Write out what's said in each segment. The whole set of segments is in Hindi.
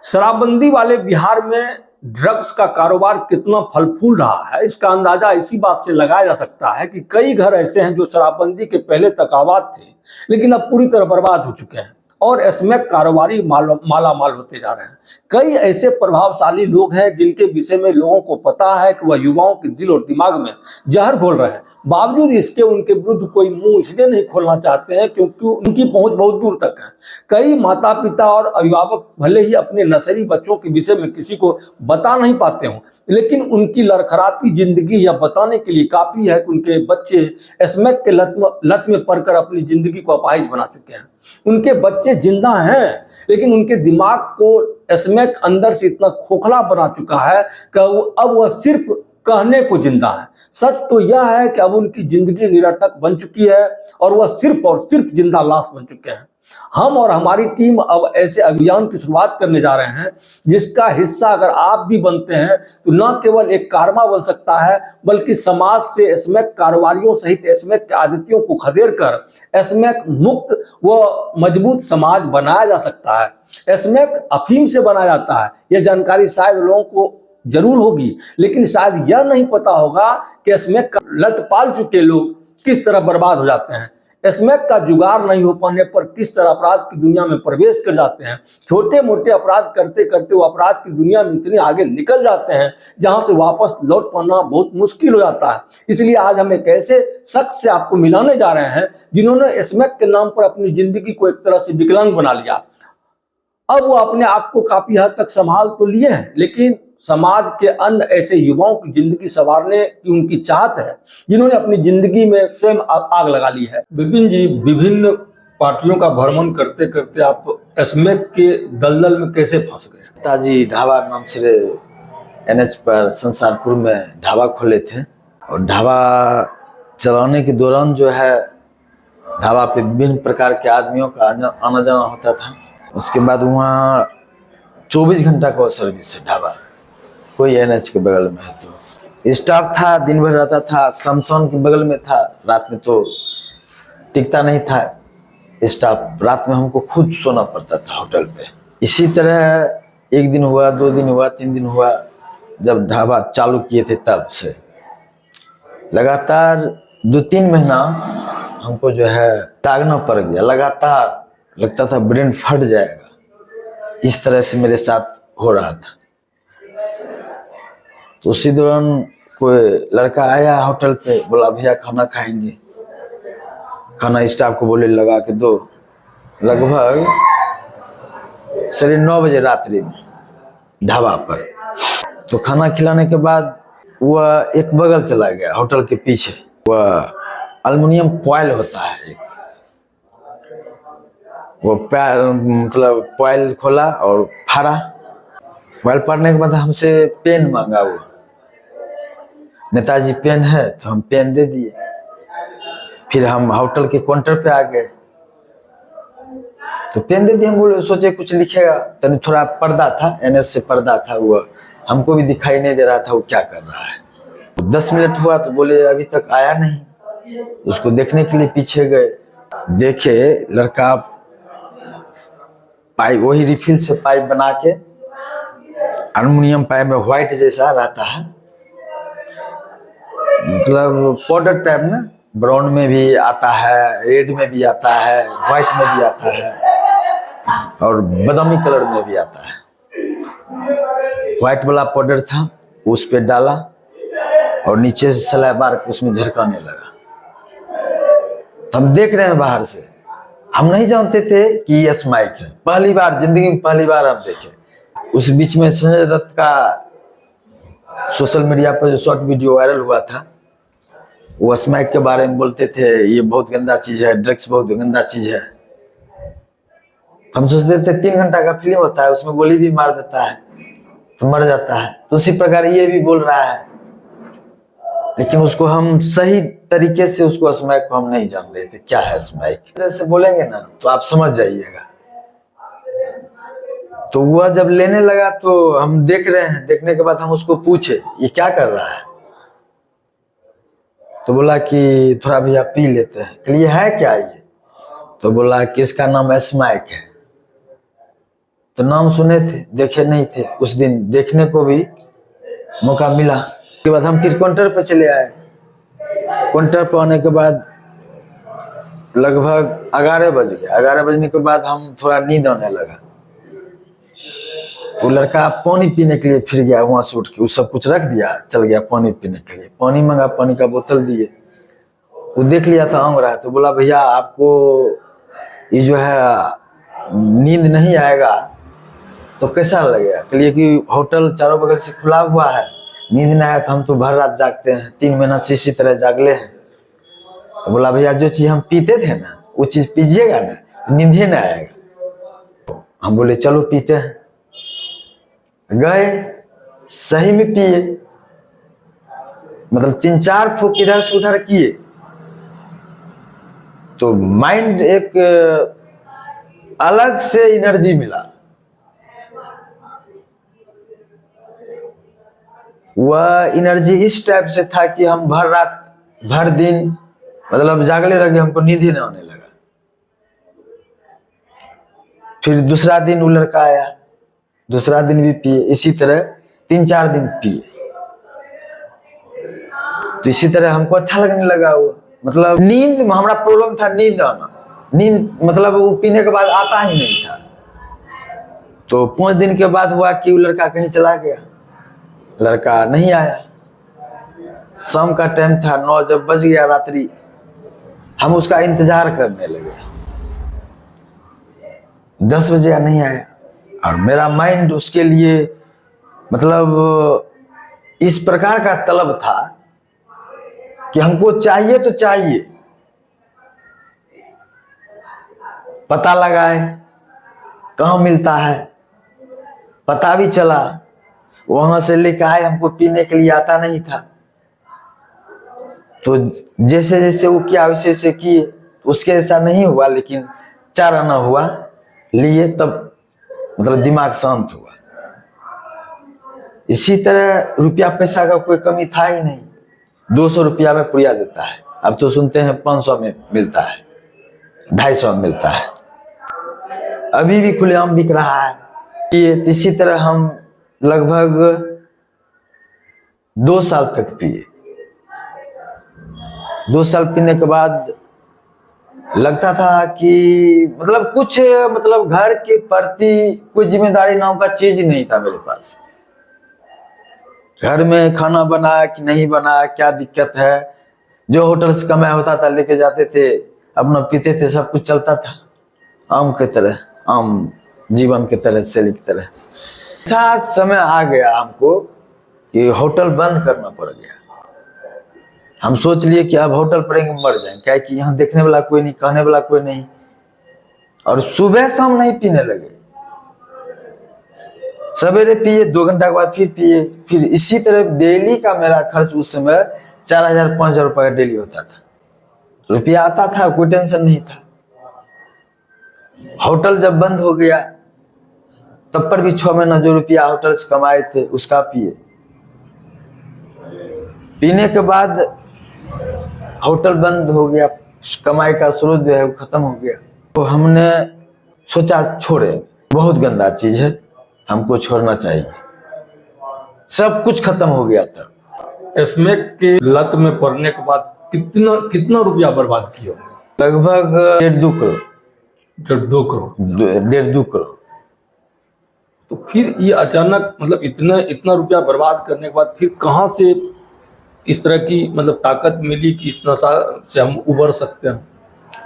शराबबंदी वाले बिहार में ड्रग्स का कारोबार कितना फल फूल रहा है, इसका अंदाजा इसी बात से लगाया जा सकता है कि कई घर ऐसे हैं जो शराबबंदी के पहले तक आबाद थे, लेकिन अब पूरी तरह बर्बाद हो चुके हैं और इसमें कारोबारी माला माल होते जा रहे हैं। कई ऐसे प्रभावशाली लोग हैं जिनके विषय में लोगों को पता है कि वह युवाओं के दिल और दिमाग में जहर घोल रहे हैं। बावजूद इसके उनके विरुद्ध कोई मुंह इसलिए नहीं खोलना चाहते हैं क्योंकि उनकी पहुंच बहुत दूर तक है। कई माता पिता और अभिभावक भले ही अपने नशेड़ी बच्चों के विषय में किसी को बता नहीं पाते हों, लेकिन उनकी लड़खड़ाती जिंदगी यह बताने के लिए काफी है कि उनके बच्चे स्मैक के लत में पड़कर अपनी जिंदगी को अपाहिज बना चुके हैं। उनके बच्चे जिंदा हैं, लेकिन उनके दिमाग को स्मैक अंदर से इतना खोखला बना चुका है कि अब वह सिर्फ कहने को जिंदा है। सच तो यह है कि अब उनकी जिंदगी निरर्थक बन चुकी है और वह सिर्फ और सिर्फ जिंदा लाश बन चुके हैं। हम और हमारी टीम अब ऐसे अभियान की शुरुआत करने जा रहे हैं जिसका हिस्सा अगर आप भी बनते हैं तो न केवल एक कारमा बन सकता है, बल्कि समाज से स्मैक कारोबारियों सहित स्मैक के आदित्यों को खदेड़ कर स्मैक मुक्त व मजबूत समाज बनाया जा सकता है। स्मैक अफीम से बनाया जाता है, यह जानकारी शायद लोगों को जरूर होगी, लेकिन शायद यह नहीं पता होगा कि स्मैक का लत पाल चुके लोग किस तरह बर्बाद हो जाते हैं। स्मैक का जुगाड़ नहीं हो पाने पर किस तरह अपराध की दुनिया में प्रवेश कर जाते हैं। छोटे मोटे अपराध करते करते वो अपराध की दुनिया में इतने आगे निकल जाते हैं जहां से वापस लौट पाना बहुत मुश्किल हो जाता है। इसलिए आज हम एक ऐसे शख्स से आपको मिलाने जा रहे हैं जिन्होंने स्मैक के नाम पर अपनी जिंदगी को एक तरह से विकलांग बना लिया। अब वो अपने आप को काफी हद तक संभाल तो लिए हैं, लेकिन समाज के अन्य ऐसे युवाओं की जिंदगी संवारने की उनकी चाहत है जिन्होंने अपनी जिंदगी में स्वयं आग लगा ली है। विपिन जी, विभिन्न पार्टियों का भ्रमण करते करते आप स्मैक के दलदल में कैसे फंस गए? पिताजी ढाबा नाम से NH पर संसारपुर में ढाबा खोले थे और ढाबा चलाने के दौरान जो है ढाबा पे विभिन्न प्रकार के आदमियों का आना जाना होता था। उसके बाद वहाँ 24 घंटा का सर्विस है ढाबा, कोई NH के बगल में है तो स्टाफ था, दिन भर रहता था। समसौन के बगल में था, रात में तो टिकता नहीं था स्टाफ, रात में हमको खुद सोना पड़ता था होटल पे। इसी तरह एक दिन हुआ, 2 दिन हुआ, 3 दिन हुआ, जब ढाबा चालू किए थे तब से लगातार 2-3 महीना हमको जो है तागना पड़ गया। लगातार लगता था ब्रेन फट जाएगा, इस तरह से मेरे साथ हो रहा था। तो उसी दौरान कोई लड़का आया होटल पे, बोला भैया खाना खाएंगे। खाना स्टाफ को बोले लगा के दो। लगभग 9:30 बजे रात्रि में ढाबा पर तो खाना खिलाने के बाद वह एक बगल चला गया होटल के पीछे। वह एल्युमिनियम फॉइल होता है एक, वो मतलब फॉइल खोला और फाड़ा। फॉइल फाड़ने के बाद हमसे पेन मांगा। वो नेताजी पेन है तो हम पेन दे दिए। फिर हम होटल के काउंटर पे आ गए तो पेन दे दिए। हम बोले, सोचे कुछ लिखेगा, तनी थोड़ा पर्दा था, NS से पर्दा था, वो हमको भी दिखाई नहीं दे रहा था वो क्या कर रहा है। 10 मिनट हुआ तो बोले अभी तक आया नहीं। उसको देखने के लिए पीछे गए, देखे लड़का पाइप, वही रिफिल से पाइप बना के, एल्युमिनियम पाइप में व्हाइट जैसा रहता है, मतलब पाउडर टाइप में, ब्राउन में भी आता है, रेड में भी आता है, व्हाइट में भी आता है और बादामी कलर में भी आता है। व्हाइट वाला पाउडर था, उस पे डाला और नीचे से सलाई मार के उसमें झरकाने लगा। तो हम देख रहे हैं बाहर से, हम नहीं जानते थे कि ये स्मैक है। पहली बार जिंदगी में, पहली बार हम देखे। उस बीच में संजय दत्त का सोशल मीडिया पर जो शॉर्ट वीडियो वायरल हुआ था, वो स्मैक के बारे में बोलते थे ये बहुत गंदा चीज है, ड्रग्स बहुत गंदा चीज है। हम सोचते थे 3 घंटा का फिल्म होता है, उसमें गोली भी मार देता है तो मर जाता है, तो उसी प्रकार ये भी बोल रहा है। लेकिन उसको हम सही तरीके से, उसको स्मैक को हम नहीं जान रहे थे क्या है स्मैक। तरह से बोलेंगे ना तो आप समझ जाइएगा। तो वह जब लेने लगा तो हम देख रहे हैं, देखने के बाद हम उसको पूछे ये क्या कर रहा है, तो बोला कि थोड़ा भैया पी लेते हैं। कि ये है क्या ये? तो बोला कि इसका नाम स्मैक है। तो नाम सुने थे, देखे नहीं थे। उस दिन देखने को भी मौका मिला। उसके बाद हम फिर काउंटर पर चले आए। काउंटर पर आने के बाद लगभग 11 बज गया। 11 बजने के बाद हम थोड़ा नींद आने लगा। तो लड़का पानी पीने के लिए फिर गया, वहां से उठ के वो सब कुछ रख दिया, चल गया पानी पीने के लिए। पानी मंगा, पानी का बोतल दिए। वो देख लिया था आंग रहा है, तो बोला भैया आपको ये जो है नींद नहीं आएगा तो कैसा लगेगा? कहलिए कि होटल चारों बगल से खुला हुआ है, नींद नहीं आया तो हम तो भर रात जागते हैं, 3 महीना से इसी तरह जागले हैं। तो बोला भैया जो चीज हम पीते थे ना वो चीज पीजिएगा ना, नींद ही नहीं आएगा। हम बोले चलो पीते हैं। गए, सही में पिए, मतलब 3-4 फूंक इधर से उधर किए तो माइंड एक अलग से एनर्जी मिला। वह एनर्जी इस टाइप से था कि हम भर रात भर दिन मतलब जागले रह गए, हमको नींद ही नहीं आने लगा। फिर दूसरा दिन वो लड़का आया, दूसरा दिन भी पिए, इसी तरह 3-4 दिन पिए। तो इसी तरह हमको अच्छा लगने लगा। वो मतलब नींद में हमारा प्रॉब्लम था, नींद आना। नींद मतलब वो पीने के बाद आता ही नहीं था। तो 5 दिन के बाद हुआ कि वो लड़का कहीं चला गया, लड़का नहीं आया। शाम का टाइम था, 9 जब बज गया रात्रि, हम उसका इंतजार करने लगे। 10 बजे नहीं आया और मेरा माइंड उसके लिए मतलब इस प्रकार का तलब था कि हमको चाहिए तो चाहिए। पता लगाए कहाँ मिलता है, पता भी चला, वहां से लेकर आए, हमको पीने के लिए आता नहीं था। तो जैसे जैसे वो किया वैसे वैसे किए, उसके ऐसा नहीं हुआ, लेकिन 4 आना हुआ लिए तब मतलब दिमाग शांत हुआ। इसी तरह रुपया पैसा का कोई कमी था ही नहीं। 200 रुपया में पुड़िया देता है, अब तो सुनते हैं 500 में मिलता है, 250 में मिलता है, अभी भी खुलेआम बिक रहा है। ये इसी तरह हम लगभग 2 साल तक पिए। 2 साल पीने के बाद लगता था कि मतलब कुछ मतलब घर के प्रति कोई जिम्मेदारी नाम का चीज नहीं था मेरे पास। घर में खाना बना कि नहीं बना, क्या दिक्कत है, जो होटल से कमाया होता था लेके जाते थे, अपना पीते थे, सब कुछ चलता था आम की तरह, आम जीवन की तरह, शैली की तरह। ऐसा समय आ गया हमको कि होटल बंद करना पड़ गया। हम सोच लिए कि अब होटल पड़ेंगे मर जाएं, क्या कि यहाँ देखने वाला कोई नहीं, कहने वाला कोई नहीं। और सुबह शाम नहीं पीने लगे, सवेरे पिए, 2 घंटा के बाद फिर पिए। फिर इसी तरह डेली का मेरा खर्च उस समय 4000-5000 रुपये का डेली होता था। रुपया आता था, कोई टेंशन नहीं था। होटल जब बंद हो गया तब पर भी 6 महीना जो रुपया होटल से कमाए थे उसका पिए। पीने के बाद होटल बंद हो गया, कमाई का स्रोत जो है वो खत्म हो गया। तो हमने सोचा छोड़े, बहुत गंदा चीज है, हमको छोड़ना चाहिए। सब कुछ खत्म हो गया था। स्मैक के लत में पड़ने के बाद कितना रुपया बर्बाद किया? लगभग 1.5-2 करोड़। 1.5 करोड़? 1.5-2 करोड़। तो फिर ये अचानक मतलब इतना रुपया बर्बाद करने के बाद फिर कहाँ से इस तरह की मतलब ताकत मिली कि इस नशा से हम उबर सकते हैं?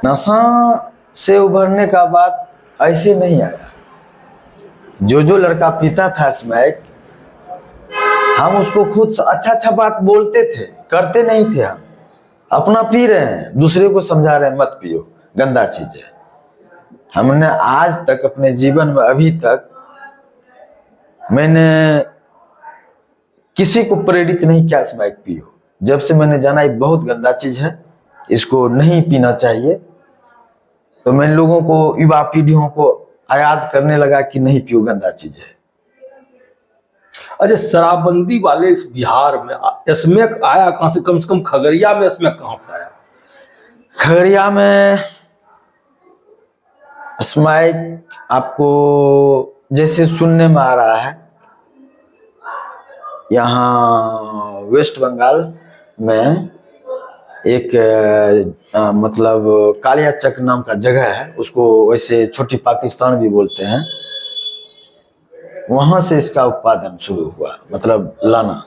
नशा से उभरने का बात ऐसे नहीं आया। जो लड़का पीता था स्मैक, हम उसको खुद अच्छा बात बोलते थे, करते नहीं थे। हम अपना पी रहे हैं, दूसरे को समझा रहे हैं मत पियो, गंदा चीज है। हमने आज तक अपने जीवन में अभी तक मैंने किसी को प्रेरित नहीं किया स्मैक पियो। जब से मैंने जाना ये बहुत गंदा चीज है, इसको नहीं पीना चाहिए, तो मैं लोगों को, युवा पीढ़ियों को याद करने लगा कि नहीं पियो, गंदा चीज है। अच्छा, शराबबंदी वाले इस बिहार में स्मैक आया कहाँ से? कम खगड़िया में स्मैक कहाँ से आया? खगड़िया में स्मैक आपको जैसे सुनने में आ रहा है, यहाँ वेस्ट बंगाल में एक मतलब कालियाचक नाम का जगह है, उसको वैसे छोटी पाकिस्तान भी बोलते हैं, वहां से इसका उत्पादन शुरू हुआ, मतलब लाना।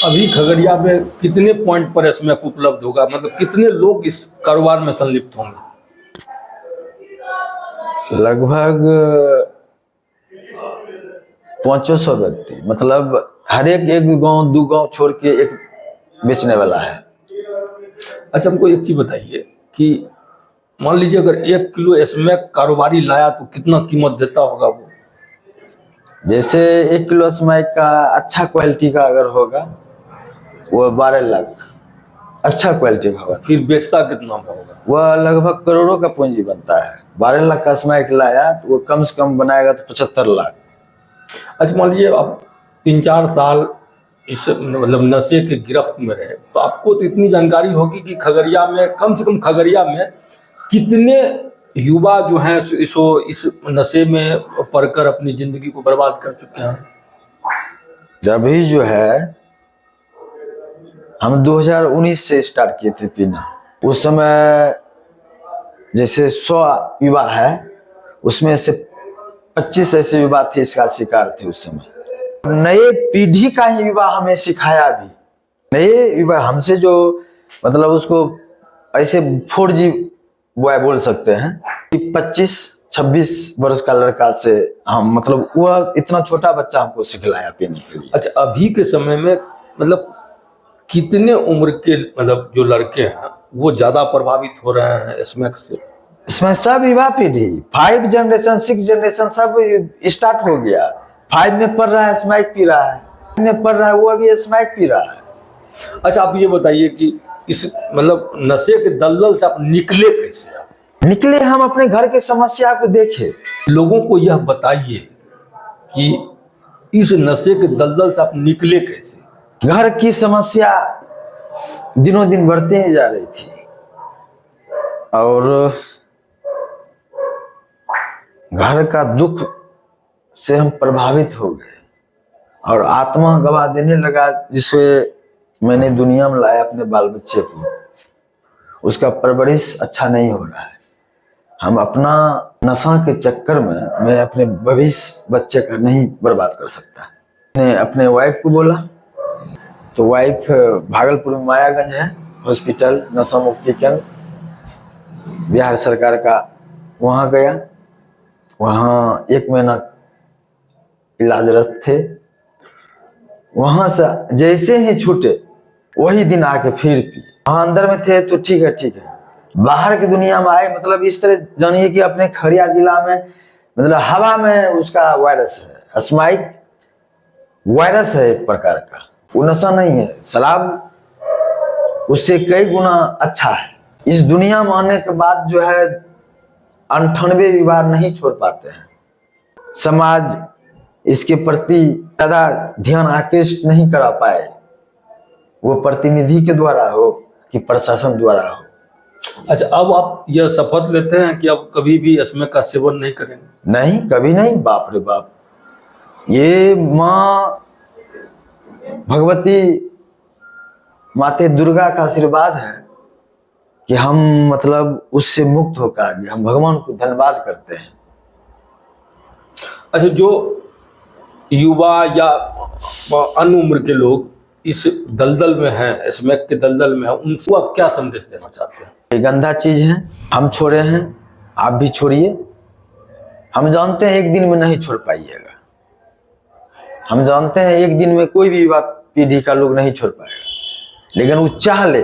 अभी खगड़िया में कितने पॉइंट पर स्मैक उपलब्ध होगा, मतलब कितने लोग इस कारोबार में संलिप्त होंगे? लगभग 500 व्यक्ति, मतलब हर एक गांव 2 गांव छोड़ के एक बेचने वाला है। अच्छा, हमको एक चीज बताइए कि मान लीजिए अगर 1 किलो स्मैक कारोबारी लाया तो कितना कीमत देता होगा वो? जैसे 1 किलो स्मैक का अच्छा क्वालिटी का अगर होगा वो 12 लाख, अच्छा क्वालिटी का होगा। फिर बेचता कितना में होगा? वह लगभग करोड़ों का पूंजी बनता है। 12 लाख का स्मैक लाया तो वो कम से कम बनाएगा तो 75 लाख। अच्छा, मान लीजिए आप 3-4 साल इस मतलब नशे के गिरफ्त में रहे, तो आपको तो इतनी जानकारी होगी कि खगड़िया में, कम से कम खगड़िया में कितने युवा जो हैं इस नशे में पड़कर अपनी जिंदगी को बर्बाद कर चुके हैं। अभी जो है हम 2019 से स्टार्ट किए थे पीना, उस समय जैसे 100 युवा है, उसमें से 25 ऐसे युवा थे इसका शिकार थे उस समय। नए पीढ़ी का ही युवा हमें सिखाया भी, नए युवा हमसे जो मतलब उसको ऐसे 4G बॉय बोल सकते हैं कि 25-26 वर्ष का लड़का से हम मतलब वह इतना छोटा बच्चा हमको सिखलाया पीने के लिए। अच्छा, अभी के समय में मतलब कितने उम्र के मतलब जो लड़के हैं वो ज्यादा प्रभावित हो रहे हैं स्मैक से? इसमें सब युवा पीढ़ी 5 जनरेशन 6 जनरेशन सब स्टार्ट हो गया। 5 में पढ़ रहा है स्मैक पी रहा है, 5 में पढ़ रहा है वो अभी स्मैक पी रहा है। अच्छा, आप ये बताइए कि इस मतलब नशे के दलदल से आप निकले कैसे? आप निकले, हम अपने घर के समस्या को देखे। लोगों को यह बताइए कि इस नशे के दलदल से आप निकले कैसे? घर की समस्या दिनों दिन बढ़ते ही जा रही थी और घर का दुख से हम प्रभावित हो गए और आत्मा गवा देने लगा, जिससे मैंने दुनिया में लाया अपने बाल बच्चे को। उसका परवरिश अच्छा नहीं हो रहा है। हम अपना नशा के चक्कर में मैं अपने भविष्य बच्चे का नहीं बर्बाद कर सकता। मैंने अपने वाइफ को बोला तो वाइफ भागलपुर में मायागंज है हॉस्पिटल, नशा मुक्ति केंद्र बिहार सरकार का, वहाँ गया। वहाँ 1 महीना इलाजरत थे। वहां से जैसे ही छूटे वही दिन आके फिर पिए। वहां अंदर में थे तो ठीक है, बाहर की दुनिया में आए, मतलब इस तरह जानिए कि अपने खगड़िया जिला में मतलब हवा में उसका वायरस है, स्माइक वायरस है एक प्रकार का। वो नशा नहीं है, शराब उससे कई गुना अच्छा है। इस दुनिया में आने के बाद जो है 98 विवाह नहीं छोड़ पाते हैं। समाज इसके प्रति ज्यादा ध्यान आकृष्ट नहीं करा पाए, वो प्रतिनिधि के द्वारा हो कि प्रशासन द्वारा हो। अच्छा, अब आप यह शपथ लेते हैं कि अब कभी भी स्मैक का सेवन नहीं करेंगे? नहीं, कभी नहीं। बाप रे बाप, ये माँ भगवती माते दुर्गा का आशीर्वाद है कि हम मतलब उससे मुक्त होकर आ गए। हम भगवान को धन्यवाद करते हैं। अच्छा, जो युवा या अन्य उम्र के लोग इस दलदल में हैं, स्मैक के दलदल में हैं, उनको आप क्या संदेश देना चाहते हैं? ये गंदा चीज है, हम छोड़े हैं, आप भी छोड़िए। हम जानते हैं एक दिन में नहीं छोड़ पाइएगा। हम जानते हैं एक दिन में कोई भी युवा पीढ़ी का लोग नहीं छोड़ पाएगा, लेकिन वो चाह ले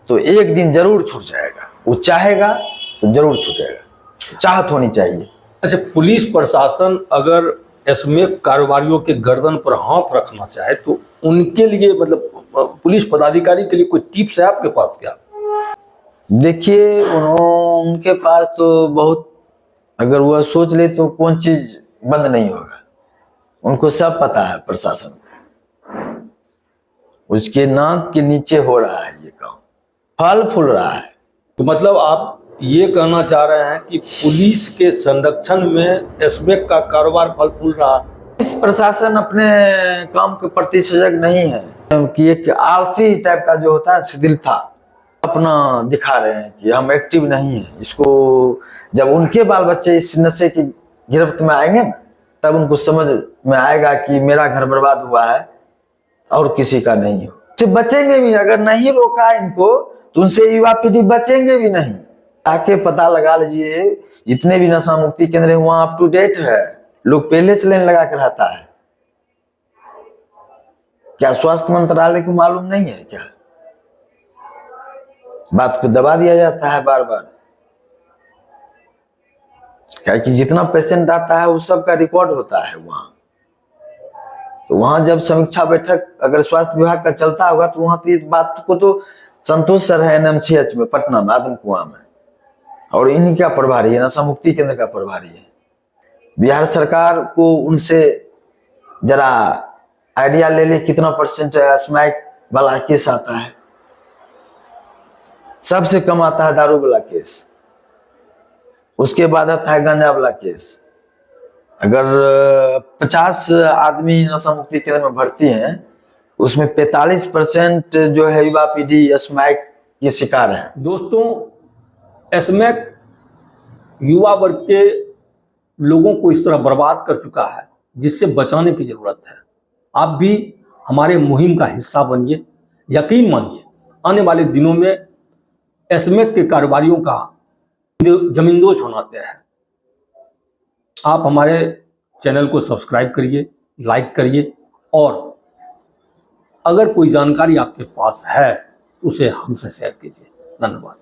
तो एक दिन जरूर छूट जाएगा। वो चाहेगा तो जरूर छूटेगा, चाहत होनी चाहिए। अच्छा, पुलिस प्रशासन अगर स्मैक कारोबारियों के गर्दन पर हाथ रखना चाहे तो उनके लिए मतलब पुलिस पदाधिकारी के लिए कोई टिप्स है आपके पास क्या? देखिए, उनके पास तो बहुत, अगर वह सोच ले तो कौन चीज बंद नहीं होगा। उनको सब पता है, प्रशासन उसके नाक के नीचे हो रहा है ये काम, फल फूल रहा है। तो मतलब आप ये कहना चाह रहे हैं कि पुलिस के संरक्षण में एसमेक का कारोबार फल फूल रहा है। इस प्रशासन अपने काम के प्रति सजग नहीं है, क्योंकि एक आलसी टाइप का जो होता है शिथिलता अपना दिखा रहे हैं कि हम एक्टिव नहीं है। इसको जब उनके बाल बच्चे इस नशे की गिरफ्त में आएंगे ना, तब उनको समझ में आएगा कि मेरा घर बर्बाद हुआ है और किसी का नहीं हो। से बचेंगे भी, अगर नहीं रोका इनको तो उनसे युवा पीढ़ी बचेंगे भी नहीं। आके पता लगा लीजिए, जितने भी नशा मुक्ति केंद्र है वहां अप टू डेट है, लोग पहले से लाइन लगा कर रहता है। क्या स्वास्थ्य मंत्रालय को मालूम नहीं है क्या? बात को दबा दिया जाता है बार बार, क्या कि जितना पेशेंट आता है उस सब का रिकॉर्ड होता है वहां। तो वहां जब समीक्षा बैठक अगर स्वास्थ्य विभाग का चलता होगा तो वहां तो इस बात को तो संतोष सर है एनएमसीएच में पटना में आदमकुआं में, और इन्हीं का प्रभारी है, नशा मुक्ति केंद्र का प्रभारी है। बिहार सरकार को उनसे जरा आइडिया ले ले कितना परसेंट स्मैक वाला केस आता है। सबसे कम आता है दारू वाला केस, उसके बाद आता है गांजा वाला केस। अगर 50 आदमी नशा मुक्ति केंद्र में भर्ती हैं, उसमें 45% जो है युवा पीढ़ी स्मैक के शिकार है। दोस्तों, स्मैक युवा वर्ग के लोगों को इस तरह बर्बाद कर चुका है जिससे बचाने की जरूरत है। आप भी हमारे मुहिम का हिस्सा बनिए। यकीन मानिए, आने वाले दिनों में स्मैक के कारोबारियों का जमींदोज होना तय है। आप हमारे चैनल को सब्सक्राइब करिए, लाइक करिए, और अगर कोई जानकारी आपके पास है उसे हमसे शेयर कीजिए। धन्यवाद।